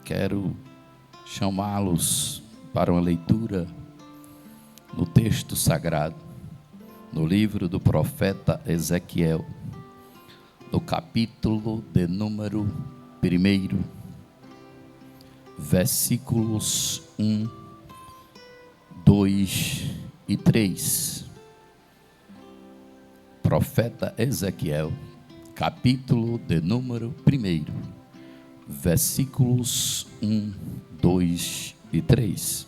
quero chamá-los para uma leitura no texto sagrado, no livro do profeta Ezequiel, no capítulo de número 1, versículos 1, 2 e 3. Profeta Ezequiel, capítulo de número 1, versículos 1, 2 e 3,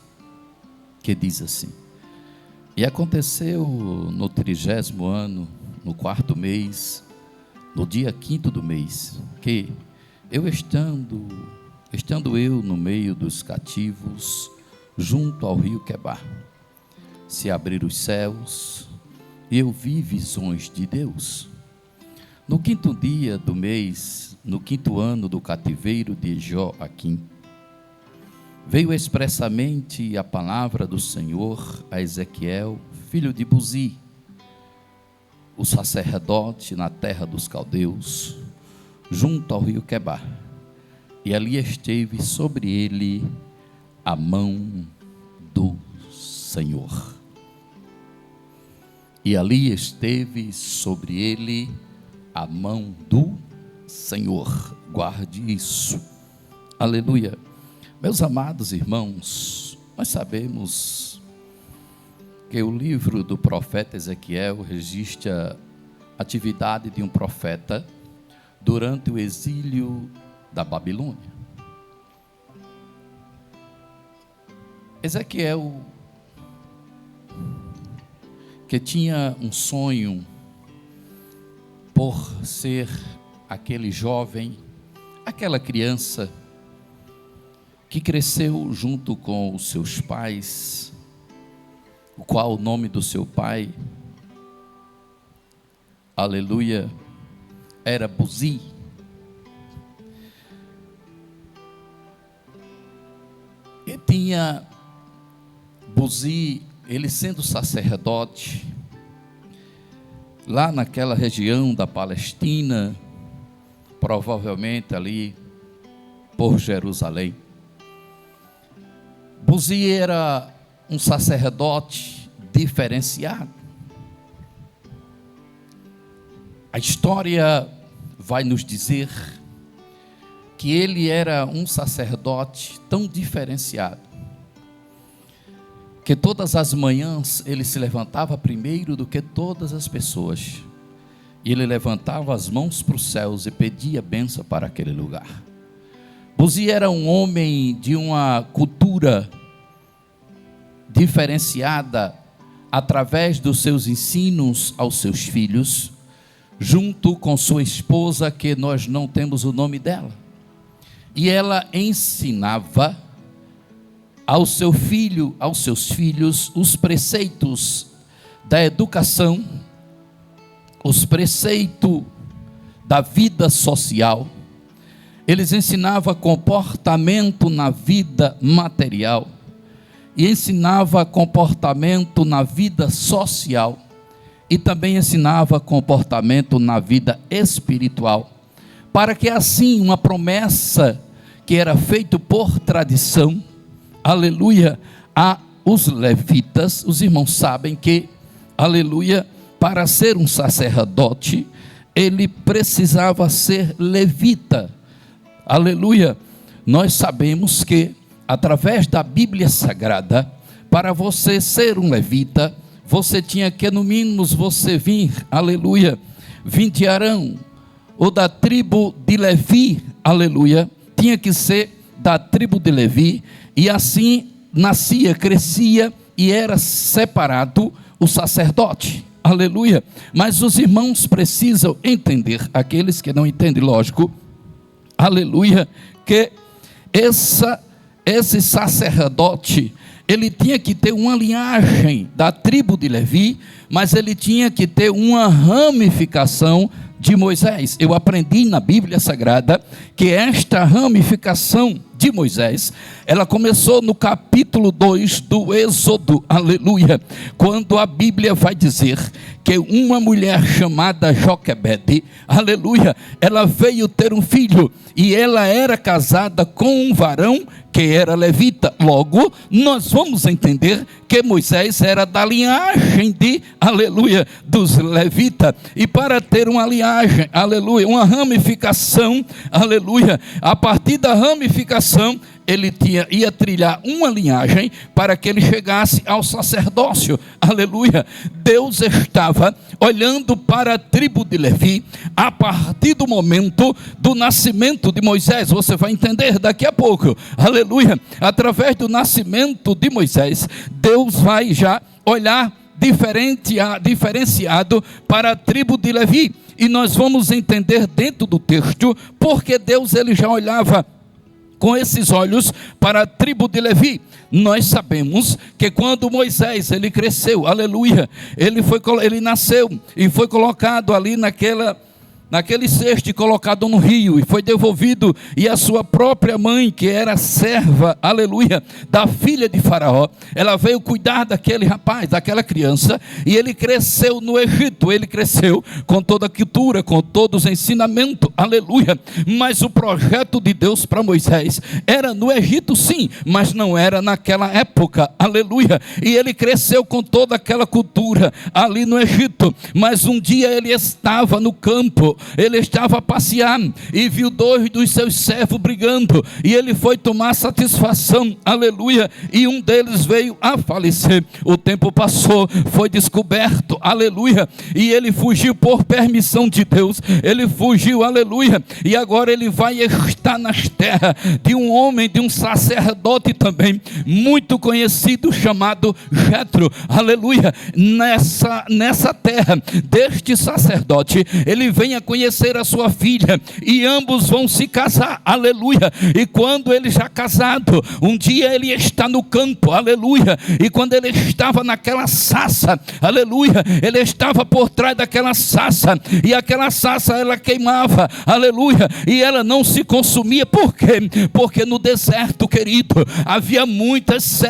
que diz assim: E aconteceu no 30º ano, no 4º mês, no dia 5º do mês, que eu estando eu no meio dos cativos, junto ao rio Quebar, se abriram os céus, e eu vi visões de Deus. No 5º dia do mês, no 5º ano do cativeiro de Joaquim, veio expressamente a palavra do Senhor a Ezequiel, filho de Buzi, o sacerdote na terra dos caldeus, junto ao rio Quebar, e ali esteve sobre ele a mão do Senhor. E ali esteve sobre ele a mão do Senhor. Guarde isso. Aleluia. Meus amados irmãos, nós sabemos que o livro do profeta Ezequiel registra a atividade de um profeta durante o exílio da Babilônia. Ezequiel, que tinha um sonho por ser aquele jovem, aquela criança que cresceu junto com os seus pais, o qual o nome do seu pai, aleluia, era Buzi. E tinha Buzi, ele sendo sacerdote, lá naquela região da Palestina, provavelmente ali por Jerusalém. Buzi era um sacerdote diferenciado. A história vai nos dizer que ele era um sacerdote tão diferenciado, que todas as manhãs ele se levantava primeiro do que todas as pessoas, e ele levantava as mãos para os céus e pedia bênção para aquele lugar. Buzi era um homem de uma cultura diferenciada através dos seus ensinos aos seus filhos, junto com sua esposa, que nós não temos o nome dela, e ela ensinava ao seu filho, aos seus filhos, os preceitos da educação, os preceitos da vida social. Eles ensinavam comportamento na vida material e ensinava comportamento na vida social e também ensinava comportamento na vida espiritual, para que assim uma promessa que era feita por tradição, aleluia, a os levitas. Os irmãos sabem que, aleluia, para ser um sacerdote, ele precisava ser levita. Aleluia. Nós sabemos que, através da Bíblia Sagrada, para você ser um levita, você tinha que, no mínimo, você vir, aleluia, vim de Arão, ou da tribo de Levi, aleluia, tinha que ser da tribo de Levi, e assim nascia, crescia, e era separado o sacerdote, aleluia. Mas os irmãos precisam entender, aqueles que não entendem, lógico, aleluia, que esse sacerdote, ele tinha que ter uma linhagem da tribo de Levi, mas ele tinha que ter uma ramificação de Moisés. Eu aprendi na Bíblia Sagrada que esta ramificação de de Moisés, ela começou no capítulo 2 do Êxodo, aleluia, quando a Bíblia vai dizer que uma mulher chamada Joquebede, aleluia, ela veio ter um filho, e ela era casada com um varão que era levita. Logo, nós vamos entender que Moisés era da linhagem de, aleluia, dos levitas, e para ter uma linhagem, aleluia, uma ramificação, aleluia, a partir da ramificação, ele ia trilhar uma linhagem para que ele chegasse ao sacerdócio, aleluia. Deus estava olhando para a tribo de Levi, a partir do momento do nascimento de Moisés. Você vai entender daqui a pouco, aleluia, através do nascimento de Moisés, Deus vai já olhar diferenciado para a tribo de Levi, e nós vamos entender dentro do texto, porque Deus ele já olhava com esses olhos para a tribo de Levi. Nós sabemos que quando Moisés ele cresceu, aleluia, ele nasceu e foi colocado ali naquele cesto, colocado no rio, e foi devolvido, e a sua própria mãe, que era serva, aleluia, da filha de Faraó, ela veio cuidar daquele rapaz, daquela criança, e ele cresceu no Egito. Ele cresceu com toda a cultura, com todos os ensinamentos, aleluia, mas o projeto de Deus para Moisés era no Egito sim, mas não era naquela época, aleluia, e ele cresceu com toda aquela cultura ali no Egito, mas um dia ele estava no campo, ele estava a passear e viu dois dos seus servos brigando, e ele foi tomar satisfação, aleluia, e um deles veio a falecer. O tempo passou, foi descoberto, aleluia, e ele fugiu por permissão de Deus, ele fugiu, aleluia, e agora ele vai estar nas terras de um homem, de um sacerdote também, muito conhecido, chamado Jetro, aleluia. Nessa terra deste sacerdote, ele vem a conhecer a sua filha, e ambos vão se casar, aleluia. E quando ele já casado, um dia ele está no campo, aleluia, e quando ele estava naquela sassa, aleluia, ele estava por trás daquela sassa, e aquela sassa ela queimava, aleluia, e ela não se consumia. Por quê? Porque no deserto, querido, havia muitas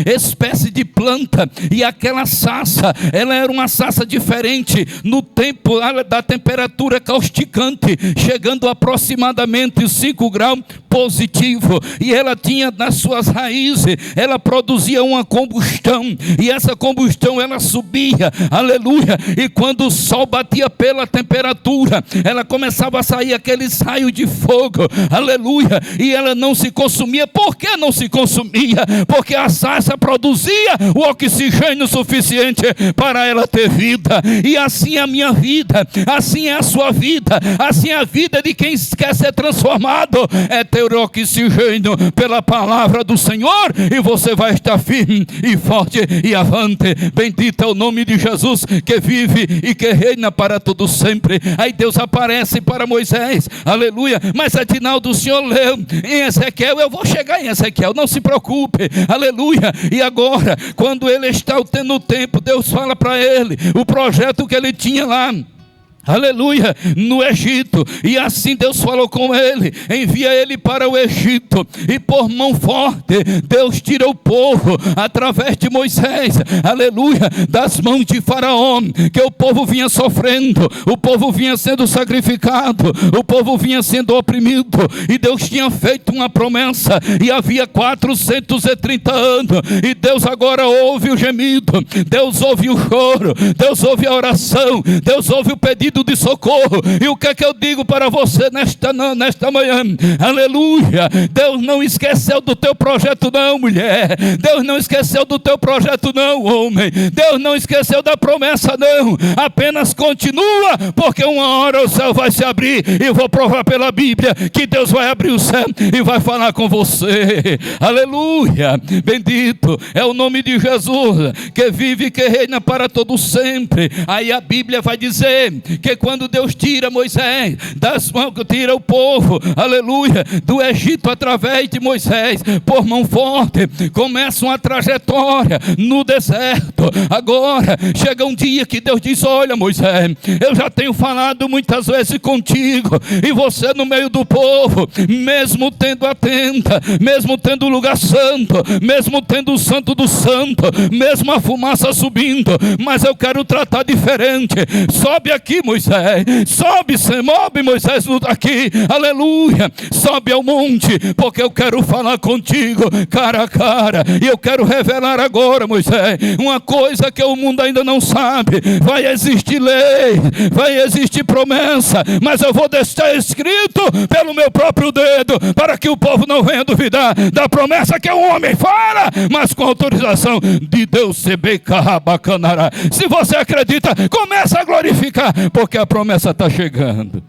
espécies de planta, e aquela sassa, ela era uma sassa diferente, no tempo da temperatura causticante, chegando aproximadamente 5 graus positivo, e ela tinha nas suas raízes, ela produzia uma combustão, e essa combustão ela subia, aleluia, e quando o sol batia pela temperatura, ela começava a sair aqueles raios de fogo, aleluia, e ela não se consumia. Por que não se consumia? Porque a sarça produzia o oxigênio suficiente para ela ter vida. E assim é a minha vida, assim é a sua vida, assim é a vida de quem quer ser transformado, é ter oxigênio pela palavra do Senhor, e você vai estar firme e forte e avante. Bendito é o nome de Jesus, que vive e que reina para todo sempre. Aí Deus aparece para Moisés, aleluia. Mas Adinaldo, o senhor leu em Ezequiel, eu vou chegar em Ezequiel, não se preocupe, aleluia. E agora, quando ele está tendo tempo, Deus fala para ele o projeto que ele tinha lá, aleluia, no Egito. E assim Deus falou com ele, envia ele para o Egito, e por mão forte Deus tira o povo através de Moisés, aleluia, das mãos de Faraó, que o povo vinha sofrendo, o povo vinha sendo sacrificado, o povo vinha sendo oprimido, e Deus tinha feito uma promessa, e havia 430 anos, e Deus agora ouve o gemido, Deus ouve o choro, Deus ouve a oração, Deus ouve o pedido de socorro. E o que é que eu digo para você nesta manhã? Aleluia, Deus não esqueceu do teu projeto não, mulher. Deus não esqueceu do teu projeto não, homem. Deus não esqueceu da promessa não. Apenas continua, porque uma hora o céu vai se abrir, e eu vou provar pela Bíblia que Deus vai abrir o céu e vai falar com você. Aleluia, bendito é o nome de Jesus, que vive e que reina para todo sempre. Aí a Bíblia vai dizer que quando Deus tira Moisés das mãos, tira o povo, aleluia, do Egito através de Moisés, por mão forte, começa uma trajetória no deserto. Agora chega um dia que Deus diz: olha, Moisés, eu já tenho falado muitas vezes contigo, e você no meio do povo, mesmo tendo a tenda, mesmo tendo o lugar santo, mesmo tendo o santo do santo, mesmo a fumaça subindo, mas eu quero tratar diferente. Sobe aqui, Moisés, sobe, move Moisés aqui, aleluia, sobe ao monte, porque eu quero falar contigo cara a cara, e eu quero revelar agora, Moisés, uma coisa que o mundo ainda não sabe. Vai existir lei, vai existir promessa, mas eu vou deixar escrito pelo meu próprio dedo, para que o povo não venha duvidar da promessa que o homem fala, mas com autorização de Deus. Se você acredita, começa a glorificar, porque a promessa está chegando.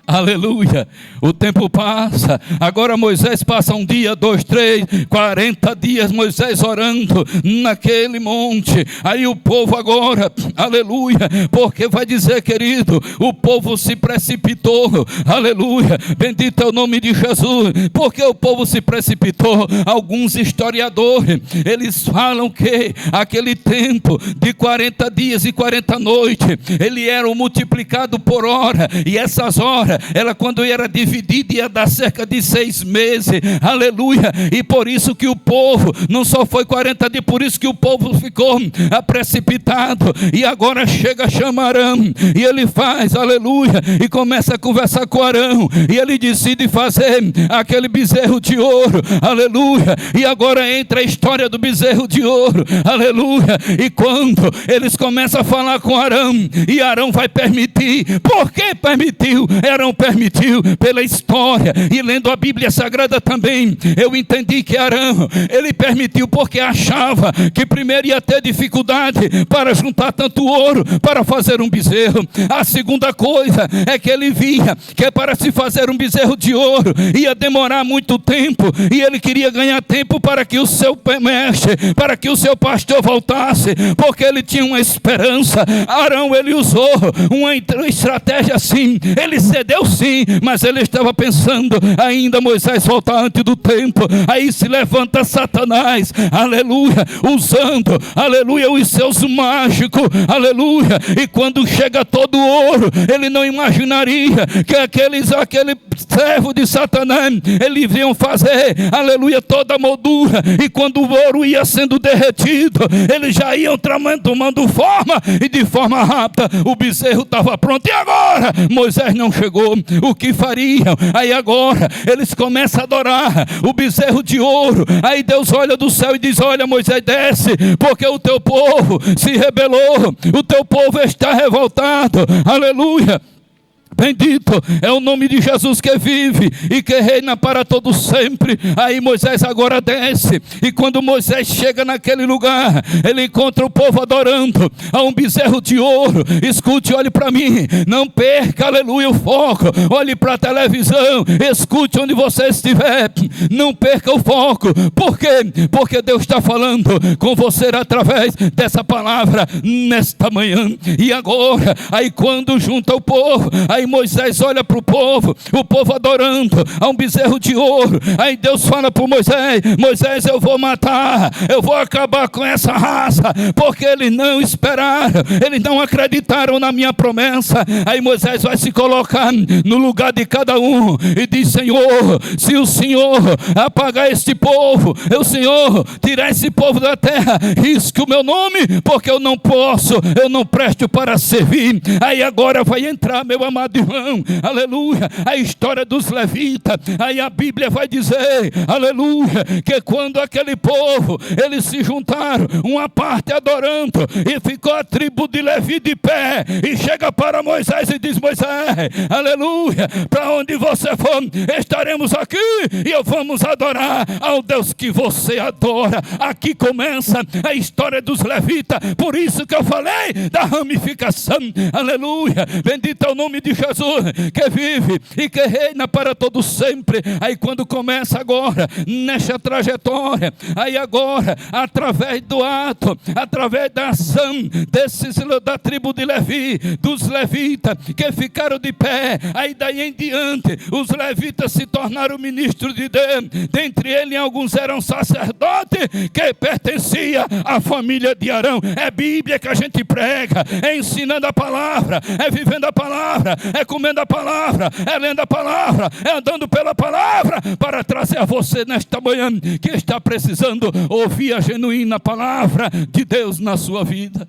Aleluia, o tempo passa, agora Moisés passa um dia, 2, 3, 40 dias Moisés orando naquele monte. Aí o povo agora, aleluia, porque vai dizer, querido, o povo se precipitou, aleluia, bendito é o nome de Jesus. Porque o povo se precipitou? Alguns historiadores, eles falam que aquele tempo de 40 dias e 40 noites, ele era multiplicado por hora, e essas horas, ela quando era dividida ia dar cerca de 6 meses, aleluia, e por isso que o povo, não só foi 40 dias, por isso que o povo ficou precipitado, e agora chama Arão, e ele faz, aleluia, e começa a conversar com Arão, e ele decide fazer aquele bezerro de ouro, aleluia, e agora entra a história do bezerro de ouro, aleluia, e quando eles começam a falar com Arão, e Arão vai permitir. Por que permitiu? Arão permitiu pela história, e lendo a Bíblia Sagrada também, eu entendi que Arão, ele permitiu porque achava que primeiro ia ter dificuldade para juntar tanto ouro para fazer um bezerro. A segunda coisa é que ele via que para se fazer um bezerro de ouro ia demorar muito tempo, e ele queria ganhar tempo para que o seu mestre, para que o seu pastor voltasse, porque ele tinha uma esperança. Arão, ele usou uma estratégia assim, ele cedeu sim, mas ele estava pensando ainda Moisés voltar antes do tempo. Aí se levanta Satanás, aleluia, usando, aleluia, os seus mágicos, aleluia, e quando chega todo o ouro, ele não imaginaria que aquele servo de Satanás, eles iam fazer, aleluia, toda a moldura, e quando o ouro ia sendo derretido, eles já iam tomando forma, e de forma rápida o bezerro estava pronto. E agora Moisés não chegou, o que fariam? Aí agora eles começam a adorar o bezerro de ouro. Aí Deus olha do céu e diz: olha, Moisés, desce, porque o teu povo se rebelou, o teu povo está revoltado, aleluia. Bendito é o nome de Jesus que vive e que reina para todo sempre. Aí Moisés agora desce, e quando Moisés chega naquele lugar, ele encontra o povo adorando a um bezerro de ouro. Escute, olhe para mim, não perca, aleluia, o foco. Olhe para a televisão, escute onde você estiver, não perca o foco. Por quê? Porque Deus está falando com você através dessa palavra nesta manhã. E agora, aí quando junta o povo, aí Moisés olha para o povo adorando a um bezerro de ouro. Aí Deus fala para Moisés: Moisés, eu vou matar, eu vou acabar com essa raça, porque eles não esperaram, eles não acreditaram na minha promessa. Aí Moisés vai se colocar no lugar de cada um e diz: Senhor, se o Senhor apagar este povo, o Senhor tirar esse povo da terra, risque o meu nome, porque eu não posso, eu não presto para servir. Aí agora vai entrar, meu amado irmão, aleluia, a história dos levitas. Aí a Bíblia vai dizer, aleluia, que quando aquele povo, eles se juntaram, uma parte adorando, e ficou a tribo de Levi de pé, e chega para Moisés e diz: Moisés, aleluia, para onde você for, estaremos aqui, e eu vamos adorar ao Deus que você adora. Aqui começa a história dos levitas. Por isso que eu falei da ramificação, aleluia, bendito é o nome de Jesus. Jesus, que vive e que reina para todo sempre. Aí quando começa agora, nesta trajetória, aí agora, através do ato, através da ação da tribo de Levi, dos levitas, que ficaram de pé, aí daí em diante, os levitas se tornaram ministros de Deus. Dentre eles, alguns eram sacerdotes que pertenciam à família de Arão. É Bíblia que a gente prega, é ensinando a palavra, é vivendo a palavra, é comendo a palavra, é lendo a palavra, é andando pela palavra, para trazer a você nesta manhã, que está precisando ouvir a genuína palavra de Deus na sua vida.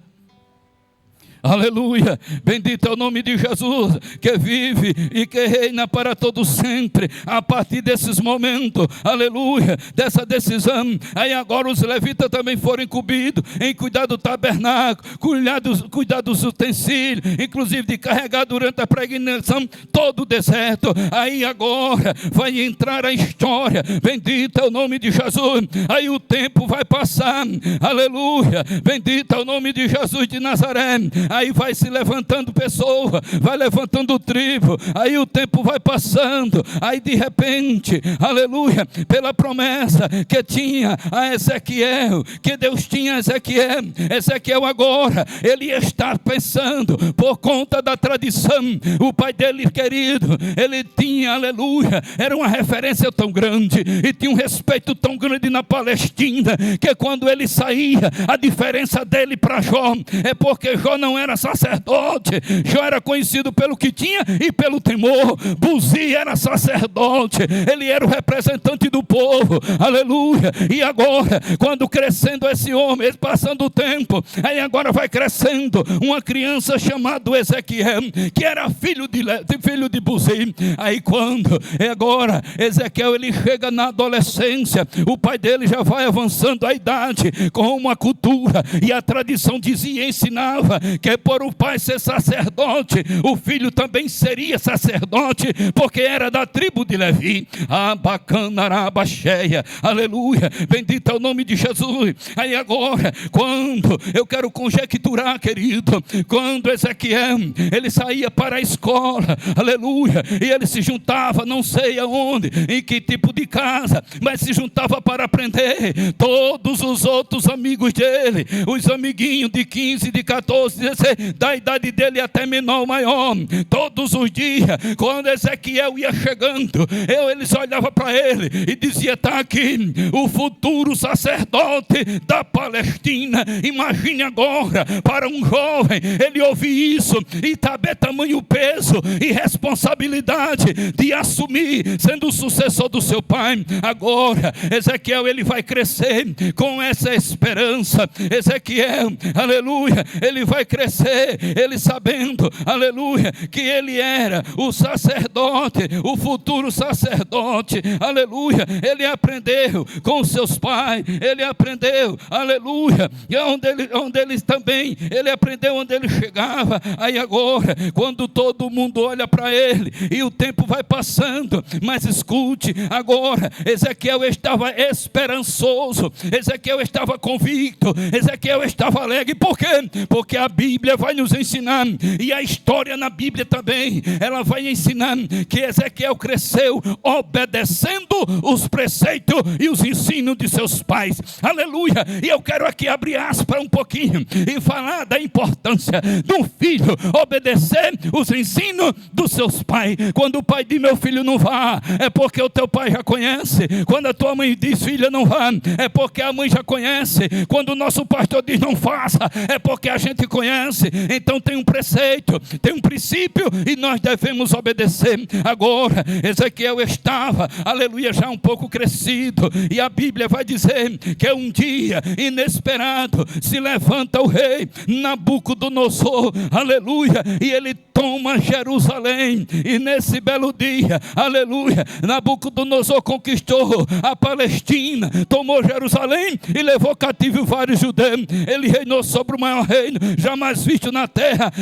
Aleluia, bendito é o nome de Jesus, que vive e que reina para todo sempre. A partir desses momentos, aleluia, dessa decisão, aí agora os levitas também foram incumbidos em cuidar do tabernáculo, cuidar dos utensílios, inclusive de carregar durante a peregrinação todo o deserto. Aí agora vai entrar a história, bendito é o nome de Jesus. Aí o tempo vai passar, aleluia, bendito é o nome de Jesus de Nazaré. Aí vai se levantando pessoa, vai levantando tribo, aí o tempo vai passando, aí de repente, aleluia, pela promessa que tinha a Ezequiel, que Deus tinha a Ezequiel agora, ele está pensando, por conta da tradição, o pai dele querido, ele tinha, aleluia, era uma referência tão grande, e tinha um respeito tão grande na Palestina, que quando ele saía, a diferença dele para Jó, é porque Jó não era sacerdote, Jó era conhecido pelo que tinha e pelo temor. Buzi era sacerdote, ele era o representante do povo, aleluia. E agora, quando crescendo esse homem, passando o tempo, aí agora vai crescendo uma criança chamada Ezequiel, que era filho de Buzi. Aí quando agora Ezequiel ele chega na adolescência, o pai dele já vai avançando a idade com uma cultura, e a tradição dizia e ensinava que por o pai ser sacerdote, o filho também seria sacerdote, porque era da tribo de Levi. Abacanarabaxeia, aleluia, bendito é o nome de Jesus. Aí agora, quando eu quero conjecturar, querido, quando Ezequiel ele saía para a escola, aleluia, e ele se juntava, não sei aonde, em que tipo de casa, mas se juntava para aprender. Todos os outros amigos dele, os amiguinhos de 15, de 14, 16, da idade dele até menor ou maior, todos os dias, quando Ezequiel ia chegando, eles olhavam para ele e diziam: está aqui o futuro sacerdote da Palestina. Imagine agora, para um jovem, ele ouvir isso, e saber tamanho peso e responsabilidade de assumir, sendo o sucessor do seu pai. Agora, Ezequiel, ele vai crescer com essa esperança. Ezequiel, aleluia, ele vai crescer, ele sabendo, aleluia, que ele era o sacerdote, o futuro sacerdote, aleluia. Ele aprendeu com seus pais, ele aprendeu, aleluia, e onde ele também, ele aprendeu onde ele chegava. Aí agora, quando todo mundo olha para ele, e o tempo vai passando, mas escute, agora, Ezequiel estava esperançoso, Ezequiel estava convicto, Ezequiel estava alegre. Por quê? Porque a Bíblia vai nos ensinar, e a história na Bíblia também, ela vai ensinar que Ezequiel cresceu obedecendo os preceitos e os ensinos de seus pais, aleluia. E eu quero aqui abrir aspas um pouquinho e falar da importância de um filho obedecer os ensinos dos seus pais. Quando o pai diz: meu filho, não vá, é porque o teu pai já conhece. Quando a tua mãe diz: filha, não vá, é porque a mãe já conhece. Quando o nosso pastor diz: não faça, é porque a gente conhece. Então tem um preceito, tem um princípio, e nós devemos obedecer. Agora, Ezequiel estava, aleluia, já um pouco crescido, e a Bíblia vai dizer que um dia inesperado se levanta o rei Nabucodonosor, aleluia, e ele toma Jerusalém. E nesse belo dia, aleluia, Nabucodonosor conquistou a Palestina, tomou Jerusalém e levou cativo vários judeus. Ele reinou sobre o maior reino jamais visto na terra,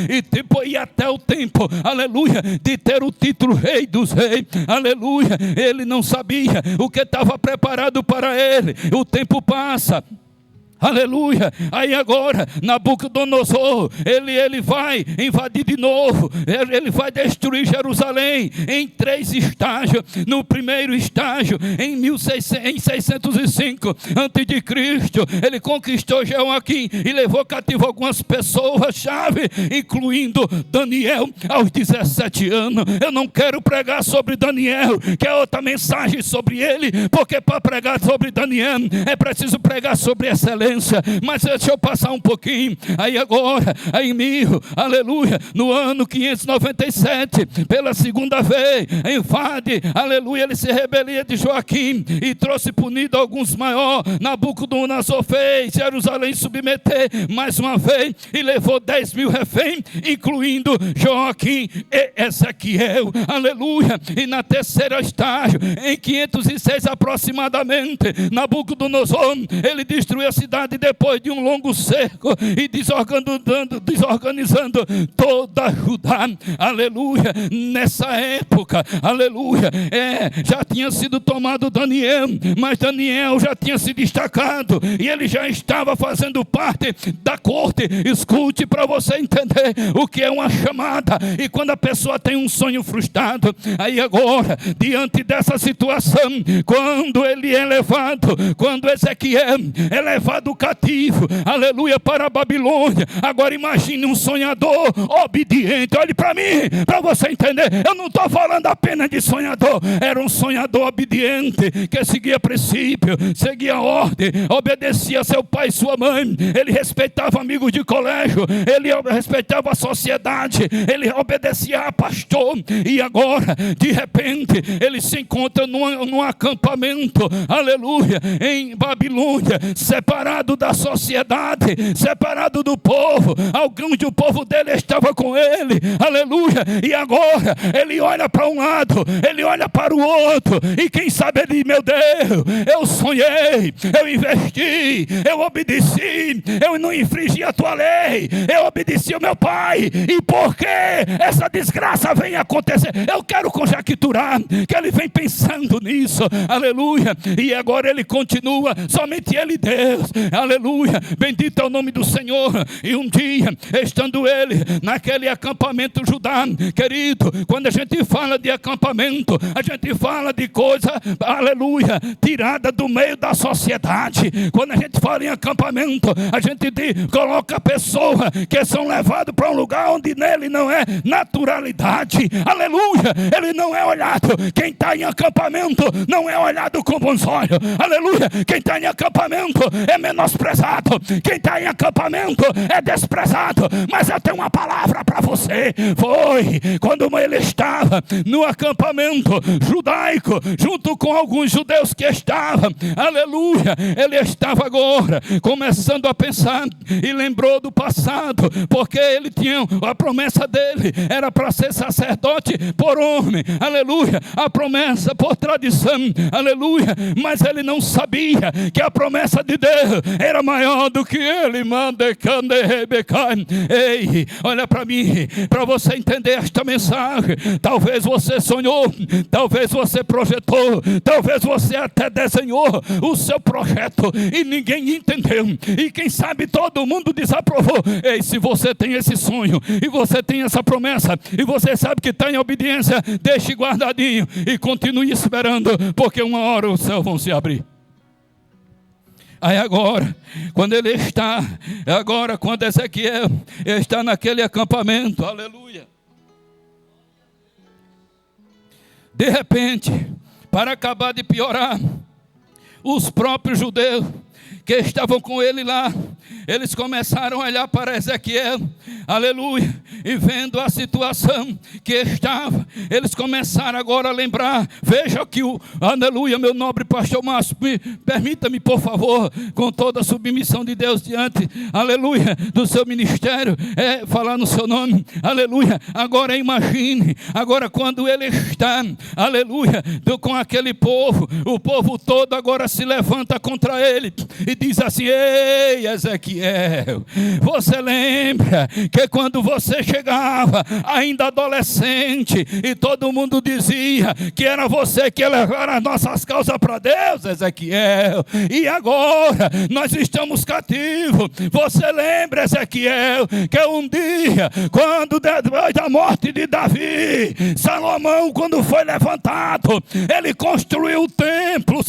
e até o tempo, aleluia, de ter o título rei dos reis, aleluia. Ele não sabia o que estava preparado para ele. O tempo passa, Aleluia. Aí agora Nabucodonosor, ele vai invadir de novo. Ele vai destruir Jerusalém em 3 estágios. No primeiro estágio, em 605 a.C., ele conquistou Joaquim e levou cativo algumas pessoas-chave, incluindo Daniel, aos 17 anos. Eu não quero pregar sobre Daniel, que é outra mensagem sobre ele, porque para pregar sobre Daniel é preciso pregar sobre excelência. Mas deixa eu passar um pouquinho. Aí agora, aí aleluia, no ano 597, pela segunda vez, invade, aleluia, ele se rebelia de Joaquim e trouxe punido alguns maiores. Nabucodonosor fez Jerusalém submeter mais uma vez e levou 10.000 reféns, incluindo Joaquim e Ezequiel, aleluia. E na terceira estágio, em 506 aproximadamente, Nabucodonosor, ele destruiu a cidade depois de um longo cerco e desorganizando toda Judá, aleluia. Nessa época, aleluia, já tinha sido tomado Daniel, mas Daniel já tinha se destacado e ele já estava fazendo parte da corte. Escute para você entender o que é uma chamada e quando a pessoa tem um sonho frustrado. Aí agora, diante dessa situação, quando ele é levado, quando Ezequiel é levado cativo, aleluia, para a Babilônia. Agora imagine um sonhador obediente. Olhe para mim, para você entender. Eu não estou falando apenas de sonhador. Era um sonhador obediente, que seguia princípio, seguia ordem, obedecia a seu pai e sua mãe. Ele respeitava amigos de colégio, ele respeitava a sociedade, ele obedecia a pastor. E agora, de repente, ele se encontra num acampamento, aleluia, em Babilônia, separado da sociedade, separado do povo. Alguns do povo dele estava com ele, aleluia. E agora ele olha para um lado, ele olha para o outro, e quem sabe ele diz: meu Deus, eu sonhei, eu investi, eu obedeci, eu não infringi a tua lei, eu obedeci ao meu pai, e por que essa desgraça vem acontecer? Eu quero conjecturar que ele vem pensando nisso, aleluia. E agora ele continua, somente ele, Deus, aleluia, bendito é o nome do Senhor. E um dia, estando ele naquele acampamento Judá, querido, quando a gente fala de acampamento, a gente fala de coisa, aleluia, tirada do meio da sociedade. Quando a gente fala em acampamento, a gente coloca pessoas que são levadas para um lugar onde nele não é naturalidade, aleluia. Ele não é olhado, quem está em acampamento não é olhado com bons olhos, aleluia. Quem está em acampamento é menosprezado, quem está em acampamento é desprezado. Mas eu tenho uma palavra para você. Foi quando ele estava no acampamento judaico, junto com alguns judeus que estavam, aleluia, ele estava agora começando a pensar e lembrou do passado, porque ele tinha a promessa dele, era para ser sacerdote por homem, aleluia, a promessa por tradição, aleluia. Mas ele não sabia que a promessa de Deus era maior do que ele. Ei, olha para mim, para você entender esta mensagem. Talvez você sonhou, talvez você projetou, talvez você até desenhou o seu projeto e ninguém entendeu, e quem sabe todo mundo desaprovou. Ei, se você tem esse sonho e você tem essa promessa e você sabe que está em obediência, deixe guardadinho e continue esperando, porque uma hora os céus vão se abrir. Aí agora, quando ele está, agora quando Ezequiel está naquele acampamento, aleluia, de repente, para acabar de piorar, os próprios judeus que estavam com ele lá, eles começaram a olhar para Ezequiel, aleluia, e vendo a situação que estava, eles começaram agora a lembrar. Veja que aleluia, meu nobre pastor Márcio, permita-me por favor, com toda a submissão de Deus diante, aleluia, do seu ministério, falar no seu nome, aleluia. Agora imagine, agora quando ele está, aleluia, com aquele povo, o povo todo agora se levanta contra ele e diz assim: ei, Ezequiel, Ezequiel, você lembra que quando você chegava ainda adolescente e todo mundo dizia que era você que ia levar as nossas causas para Deus, Ezequiel, e agora nós estamos cativos. Você lembra, Ezequiel, que um dia, quando depois da morte de Davi, Salomão, quando foi levantado, ele construiu o templo.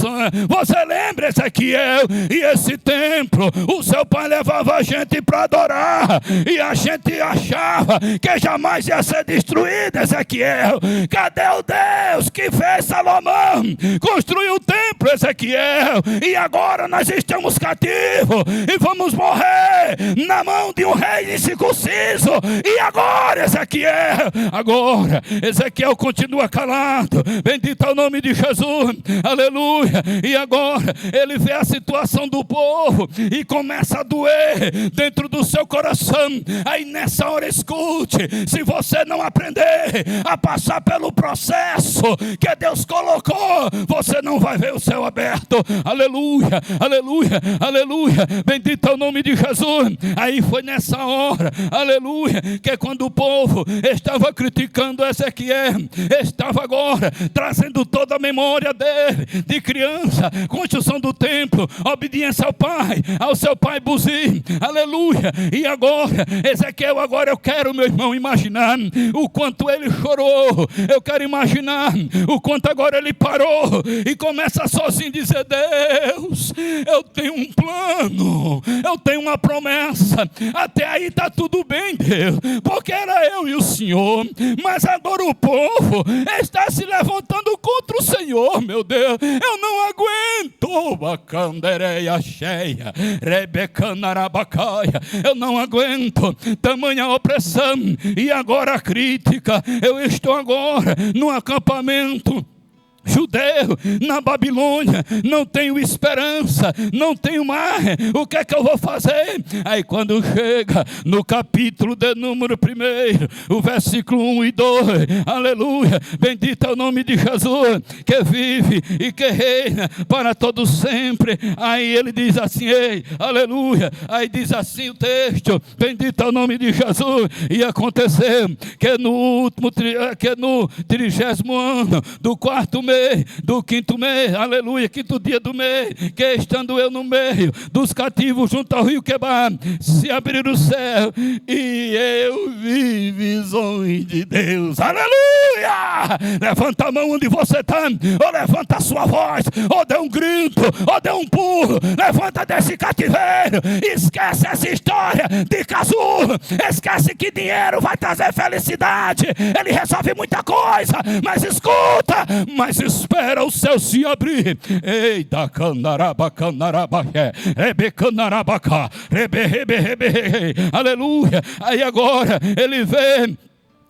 Você lembra, Ezequiel? E esse templo, o seu pai levava a gente para adorar, e a gente achava que jamais ia ser destruído, Ezequiel. Cadê o Deus que fez Salomão construir o templo, Ezequiel? E agora nós estamos cativos e vamos morrer na mão de um rei incircunciso. E agora, Ezequiel? Agora, Ezequiel continua calado. Bendito é o nome de Jesus. Aleluia. E agora, ele vê a situação do povo e começa a doer dentro do seu coração. Aí nessa hora, escute: se você não aprender a passar pelo processo que Deus colocou, você não vai ver o céu aberto. Aleluia, aleluia, aleluia. Bendito é o nome de Jesus. Aí foi nessa hora, aleluia, que quando o povo estava criticando Ezequiel, estava agora trazendo toda a memória dele, de criança, construção do templo, obediência ao seu pai Buzi, aleluia. E agora, Ezequiel, agora eu quero, meu irmão, imaginar o quanto ele chorou. Eu quero imaginar o quanto agora ele parou e começa sozinho a dizer: Deus, eu tenho um plano, eu tenho uma promessa, até aí está tudo bem, Deus, porque era eu e o Senhor, mas agora o povo está se levantando contra o Senhor, meu Deus, eu não aguento, bacandereia cheia, rebecanarabacaia, eu não aguento tamanha opressão, e agora a crítica. Eu estou agora no acampamento judeu na Babilônia, não tenho esperança, não tenho mais, o que é que eu vou fazer? Aí quando chega no capítulo de número 1, o versículo 1 e 2, aleluia, bendito é o nome de Jesus, que vive e que reina para todo sempre. Aí ele diz assim: ei, aleluia, aí diz assim o texto, bendito é o nome de Jesus. E aconteceu que no 30º ano do 4º mês, do 5º mês, aleluia, 5º dia do mês, que estando eu no meio dos cativos junto ao rio Quebar, se abriram o céu e eu vi visões de Deus. Aleluia! Levanta a mão onde você está, ou levanta a sua voz, ou dê um grito, ou dê um pulo, levanta desse cativeiro, esquece essa história de casulo, esquece que dinheiro vai trazer felicidade, ele resolve muita coisa, mas escuta, mas espera o céu se abrir. Eita, canarabacanarabaxé, rebecanarabaca, rebe, aleluia. Aí agora ele vê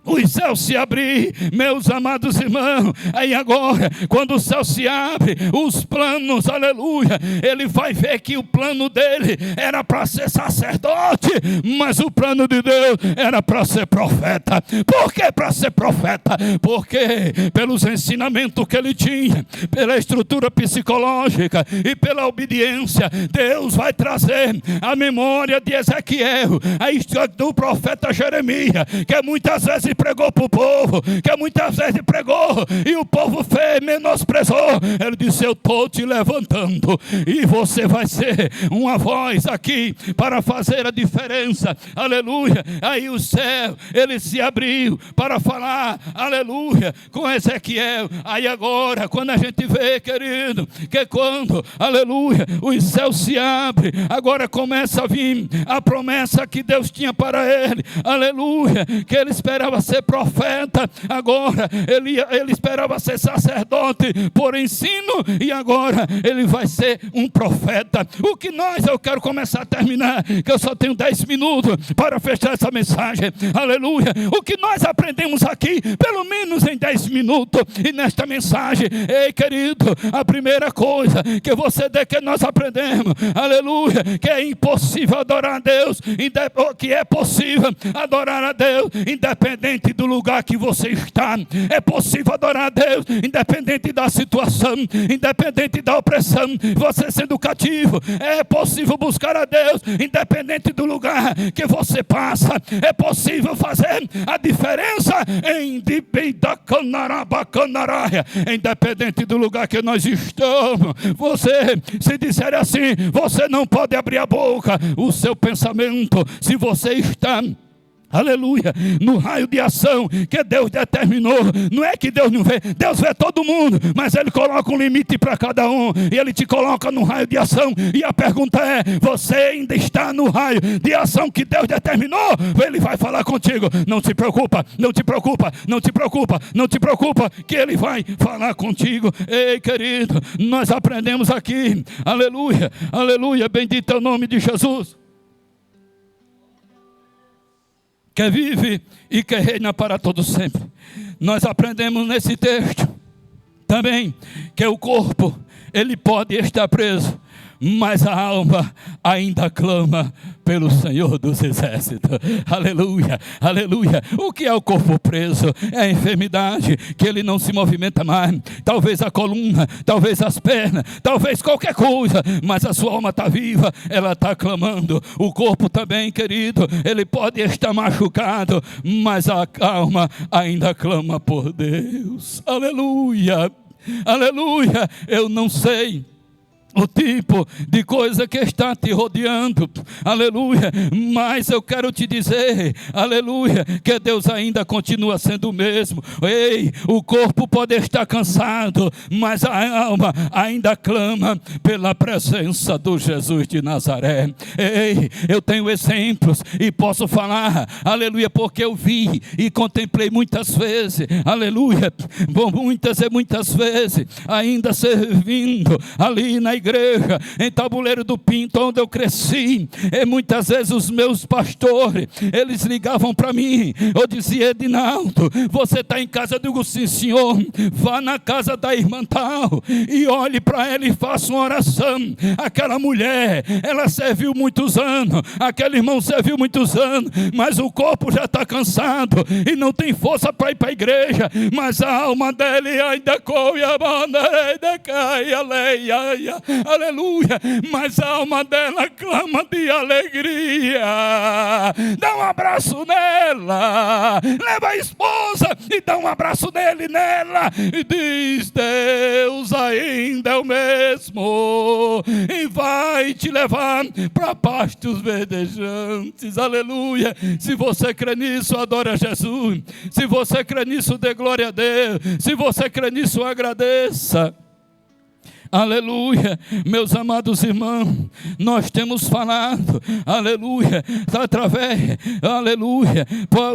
os céus se abrir, meus amados irmãos. Aí agora, quando o céu se abre, os planos, aleluia, ele vai ver que o plano dele era para ser sacerdote, mas o plano de Deus era para ser profeta. Por que para ser profeta? Porque pelos ensinamentos que ele tinha, pela estrutura psicológica e pela obediência, Deus vai trazer a memória de Ezequiel, a história do profeta Jeremias, que muitas vezes pregou para o povo, que muitas vezes pregou e o povo fez, menosprezou. Ele disse: eu estou te levantando e você vai ser uma voz aqui para fazer a diferença, aleluia. Aí o céu, ele se abriu para falar, aleluia, com Ezequiel. Aí agora, quando a gente vê, querido, que quando, aleluia, os céus se abrem, agora começa a vir a promessa que Deus tinha para ele, aleluia, que ele esperava ser profeta, agora ele esperava ser sacerdote por ensino, e agora ele vai ser um profeta. O que eu quero começar a terminar, que eu só tenho 10 minutos para fechar essa mensagem, aleluia. O que nós aprendemos aqui, pelo menos em 10 minutos, e nesta mensagem, ei querido, a primeira coisa que nós aprendemos, aleluia, que é impossível adorar a Deus, que é possível adorar a Deus, independente independente do lugar que você está, é possível adorar a Deus, independente da situação, independente da opressão, você sendo cativo, é possível buscar a Deus, independente do lugar que você passa, é possível fazer a diferença independente do lugar que nós estamos. Você, se disser assim, você não pode abrir a boca, o seu pensamento, se você está, aleluia, no raio de ação que Deus determinou. Não é que Deus não vê, Deus vê todo mundo, mas Ele coloca um limite para cada um, e Ele te coloca no raio de ação. E a pergunta é, você ainda está no raio de ação que Deus determinou? Ele vai falar contigo, não te preocupa, não te preocupa, não te preocupa, não te preocupa, que Ele vai falar contigo. Ei, querido, nós aprendemos aqui, aleluia, aleluia, bendito é o nome de Jesus, que vive e que reina para todo sempre. Nós aprendemos nesse texto também que o corpo, ele pode estar preso, mas a alma ainda clama pelo Senhor dos Exércitos. Aleluia, aleluia. O que é o corpo preso? É a enfermidade, que ele não se movimenta mais. Talvez a coluna, talvez as pernas, talvez qualquer coisa, mas a sua alma está viva, ela está clamando. O corpo também, querido, ele pode estar machucado, mas a alma ainda clama por Deus. Aleluia, aleluia. Eu não sei o tipo de coisa que está te rodeando, aleluia, mas eu quero te dizer, aleluia, que Deus ainda continua sendo o mesmo. Ei, o corpo pode estar cansado, mas a alma ainda clama pela presença do Jesus de Nazaré. Ei, eu tenho exemplos e posso falar, aleluia, porque eu vi e contemplei muitas vezes, aleluia, muitas e muitas vezes, ainda servindo ali na igreja, em Tabuleiro do Pinto, onde eu cresci, e muitas vezes os meus pastores, eles ligavam para mim, eu dizia, Edinaldo, você está em casa? Eu digo, sim senhor, vá na casa da irmã tal, e olhe para ela e faça uma oração. Aquela mulher, ela serviu muitos anos, aquele irmão serviu muitos anos, mas o corpo já está cansado, e não tem força para ir para a igreja, mas a alma dele ainda corre, a bandeira cai, aleluia, mas a alma dela clama de alegria. Dá um abraço nela, leva a esposa e dá um abraço nele, nela, e diz, Deus ainda é o mesmo, e vai te levar para pastos verdejantes. Aleluia. Se você crê nisso, adore a Jesus. Se você crê nisso, dê glória a Deus. Se você crê nisso, agradeça. Aleluia, meus amados irmãos, nós temos falado, aleluia, através, aleluia,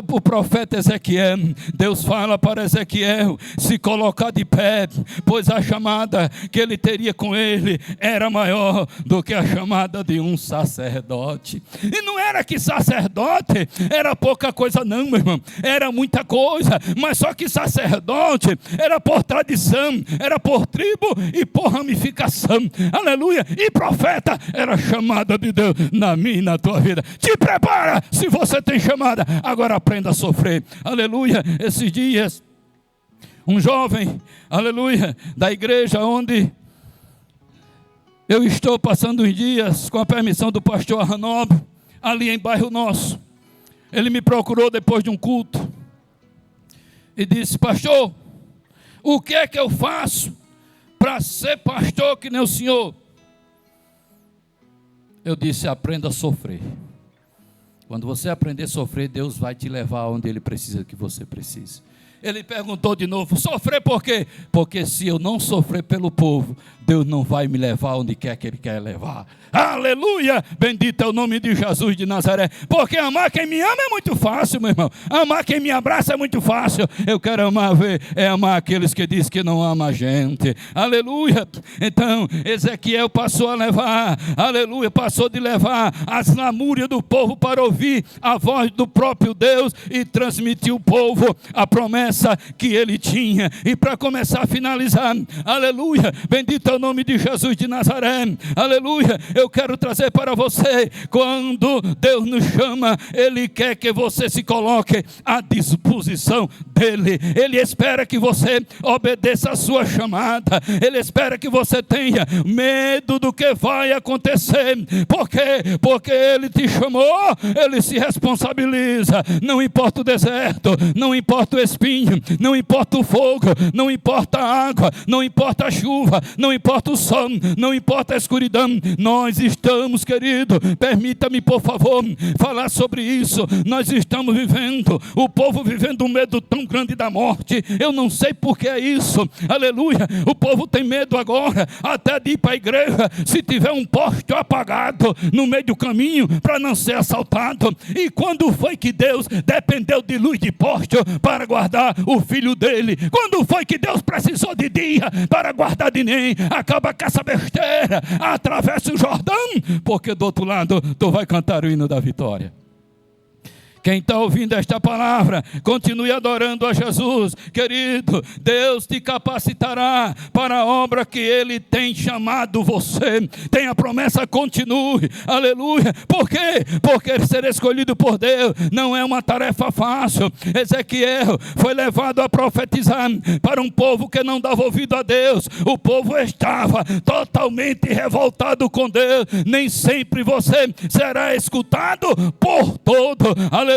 o profeta Ezequiel. Deus fala para Ezequiel se colocar de pé, pois a chamada que ele teria com ele era maior do que a chamada de um sacerdote. E não era que sacerdote era pouca coisa não, meu irmão, era muita coisa, mas só que sacerdote era por tradição, era por tribo e por ramificação, aleluia, e profeta era chamada de Deus na minha e na tua vida. Te prepara, se você tem chamada, agora aprenda a sofrer, aleluia. Esses dias, um jovem, aleluia, da igreja onde eu estou passando os dias, com a permissão do pastor Arnob, ali em bairro nosso, ele me procurou depois de um culto e disse, pastor, o que é que eu faço para ser pastor que nem o senhor? Eu disse, aprenda a sofrer. Quando você aprender a sofrer, Deus vai te levar onde Ele precisa que você precise. Ele perguntou de novo, sofrer por quê? Porque se eu não sofrer pelo povo, Deus não vai me levar onde quer que Ele quer levar. Aleluia, bendito é o nome de Jesus de Nazaré. Porque amar quem me ama é muito fácil, meu irmão. Amar quem me abraça é muito fácil. Eu quero amar, é amar aqueles que dizem que não ama a gente. Aleluia. Então Ezequiel passou a levar, aleluia, passou de levar as lamúrias do povo para ouvir a voz do próprio Deus e transmitir ao povo a promessa que ele tinha. E para começar a finalizar, aleluia, bendito é o nome de Jesus de Nazaré, aleluia, eu quero trazer para você, quando Deus nos chama, Ele quer que você se coloque à disposição dEle. Ele espera que você obedeça a sua chamada. Ele espera que você tenha medo do que vai acontecer. Por quê? Porque Ele te chamou, Ele se responsabiliza. Não importa o deserto, não importa o espinho, não importa o fogo, não importa a água, não importa a chuva, não importa o sol, não importa a escuridão. Nós estamos, querido, permita-me por favor falar sobre isso. Nós estamos vivendo, o povo vivendo um medo tão grande da morte. Eu não sei por que é isso, aleluia. O povo tem medo agora até de ir para a igreja se tiver um poste apagado no meio do caminho, para não ser assaltado. E quando foi que Deus dependeu de luz de poste para guardar o filho dele? Quando foi que Deus precisou de dia para guardar de nem? Acaba com essa besteira, atravessa o Jordão, porque do outro lado tu vai cantar o hino da vitória. Quem está ouvindo esta palavra, continue adorando a Jesus, querido. Deus te capacitará para a obra que Ele tem chamado você. Tem a promessa, continue, aleluia. Por quê? Porque ser escolhido por Deus não é uma tarefa fácil. Ezequiel foi levado a profetizar para um povo que não dava ouvido a Deus. O povo estava totalmente revoltado com Deus. Nem sempre você será escutado por todo, aleluia.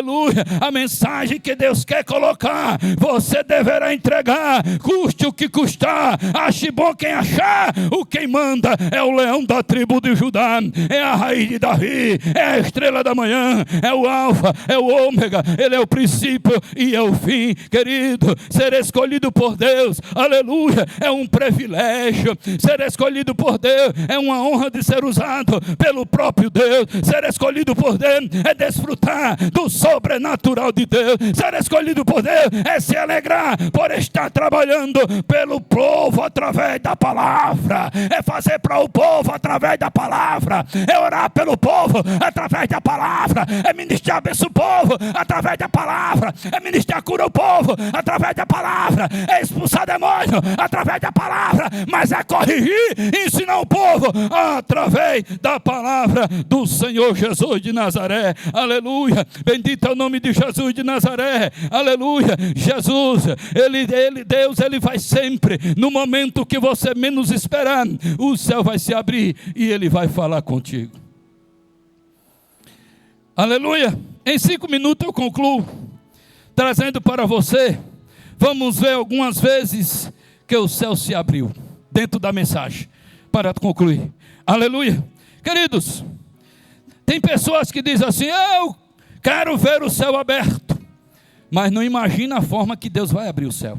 A mensagem que Deus quer colocar, você deverá entregar, custe o que custar. Ache bom quem achar. O quem manda é o leão da tribo de Judá, é a raiz de Davi, é a estrela da manhã, é o alfa, é o ômega. Ele é o princípio e é o fim. Querido, ser escolhido por Deus, aleluia, é um privilégio. Ser escolhido por Deus é uma honra de ser usado pelo próprio Deus. Ser escolhido por Deus é desfrutar do sobrenatural de Deus. Ser escolhido por Deus é se alegrar por estar trabalhando pelo povo através da palavra, é fazer para o povo através da palavra, é orar pelo povo através da palavra, é ministrar abençoa o povo através da palavra, é ministrar cura o povo através da palavra, é expulsar demônio através da palavra, mas é corrigir e ensinar o povo através da palavra do Senhor Jesus de Nazaré. Aleluia, bendito é o nome de Jesus de Nazaré, aleluia. Jesus, Deus, Ele vai sempre, no momento que você menos esperar, o céu vai se abrir e Ele vai falar contigo. Aleluia. Em 5 minutos eu concluo, trazendo para você, vamos ver algumas vezes que o céu se abriu, dentro da mensagem, para concluir. Aleluia. Queridos, tem pessoas que dizem assim, eu quero ver o céu aberto, mas não imagina a forma que Deus vai abrir o céu.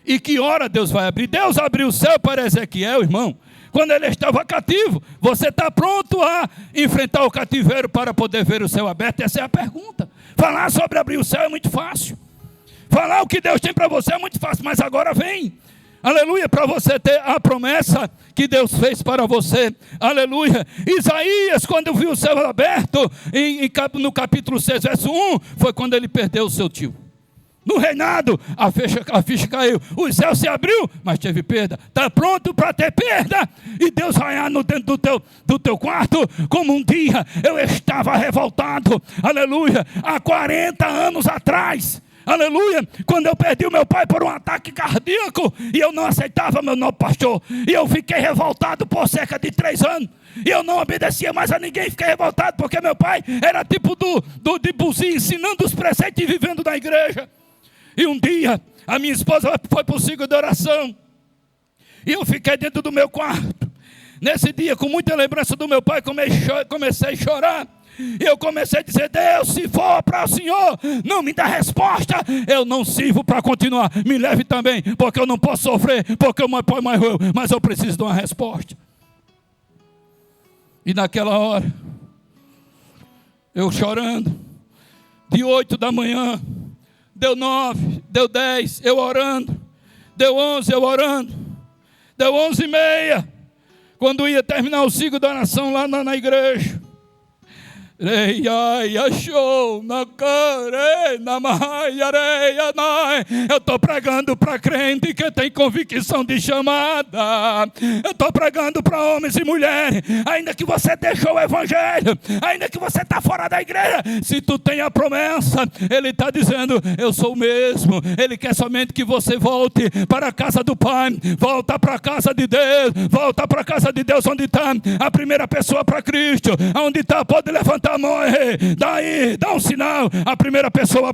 E que hora Deus vai abrir? Deus abriu o céu para Ezequiel, irmão, quando ele estava cativo. Você está pronto a enfrentar o cativeiro para poder ver o céu aberto? Essa é a pergunta. Falar sobre abrir o céu é muito fácil. Falar o que Deus tem para você é muito fácil, mas agora vem, aleluia, para você ter a promessa que Deus fez para você. Aleluia. Isaías, quando viu o céu aberto, no capítulo 6, verso 1, foi quando ele perdeu o seu tio. No reinado, a ficha caiu, o céu se abriu, mas teve perda. Está pronto para ter perda? E Deus raiar dentro do teu quarto? Como um dia eu estava revoltado, aleluia, há 40 anos atrás. Aleluia, quando eu perdi o meu pai por um ataque cardíaco, e eu não aceitava meu novo pastor, e eu fiquei revoltado por cerca de 3 anos, e eu não obedecia mais a ninguém, fiquei revoltado, porque meu pai era tipo de buzi, ensinando os preceitos e vivendo na igreja. E um dia, a minha esposa foi para o ciclo de oração, e eu fiquei dentro do meu quarto. Nesse dia, com muita lembrança do meu pai, comecei a chorar. E eu comecei a dizer, Deus, se for para o Senhor, não me dá resposta, eu não sirvo para continuar, me leve também, porque eu não posso sofrer, porque o meu pai morreu, mas eu preciso de uma resposta. E naquela hora, eu chorando, de 8 da manhã, deu 9, deu 10, eu orando, deu 11, eu orando, deu 11h30, quando ia terminar o ciclo da oração lá na igreja. Eu estou pregando para crente que tem convicção de chamada. Eu estou pregando para homens e mulheres. Ainda que você deixou o evangelho, ainda que você está fora da igreja, se tu tem a promessa, Ele está dizendo: eu sou o mesmo. Ele quer somente que você volte para a casa do Pai. Volta para a casa de Deus. Volta para a casa de Deus, onde está a primeira pessoa para Cristo. Onde está, pode levantar a mão. Daí, dá um sinal. A primeira pessoa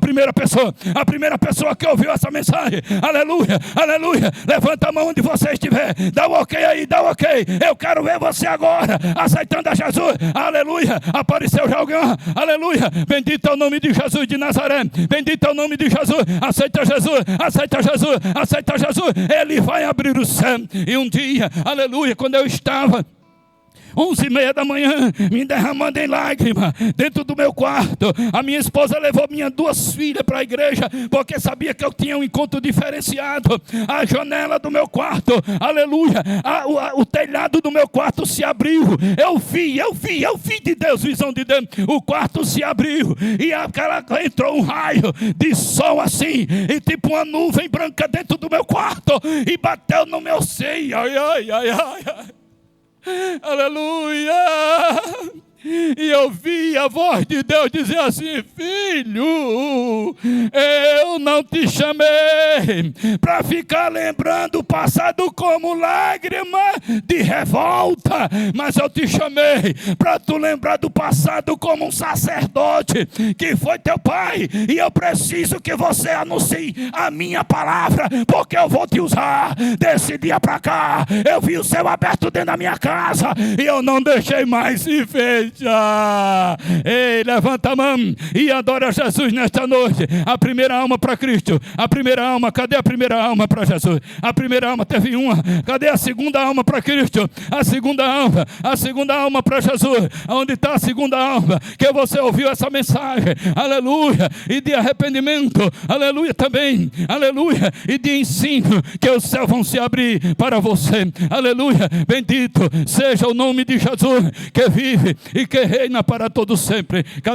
que ouviu essa mensagem. Aleluia, aleluia. Levanta a mão onde você estiver. Dá o ok aí, dá o ok. Eu quero ver você agora aceitando a Jesus. Aleluia. Apareceu já alguém. Aleluia. Bendito é o nome de Jesus de Nazaré. Bendito é o nome de Jesus. Aceita Jesus, aceita Jesus, aceita Jesus. Ele vai abrir o céu. E um dia, aleluia, quando eu estava 11h30 da manhã, me derramando em lágrimas, dentro do meu quarto, a minha esposa levou minhas 2 filhas para a igreja, porque sabia que eu tinha um encontro diferenciado. A janela do meu quarto, aleluia, o telhado do meu quarto se abriu. Eu vi de Deus, visão de Deus. O quarto se abriu e entrou um raio de sol assim, e tipo uma nuvem branca dentro do meu quarto, e bateu no meu seio. Ai. Aleluia! E eu vi a voz de Deus dizer assim: filho, eu não te chamei para ficar lembrando o passado como lágrima de revolta, mas eu te chamei para tu lembrar do passado como um sacerdote que foi teu pai, e eu preciso que você anuncie a minha palavra, porque eu vou te usar. Desse dia para cá, eu vi o céu aberto dentro da minha casa e eu não deixei mais se fechar. Ei, levanta a mão e adora Jesus nesta noite. A primeira alma para Cristo. A primeira alma, cadê a primeira alma para Jesus? A primeira alma teve uma. Cadê a segunda alma para Cristo? A segunda alma para Jesus. Onde está a segunda alma? Que você ouviu essa mensagem, aleluia, e de arrependimento, aleluia também, aleluia, e de ensino, que os céus vão se abrir para você, aleluia. Bendito seja o nome de Jesus, que vive e que reina para todo sempre.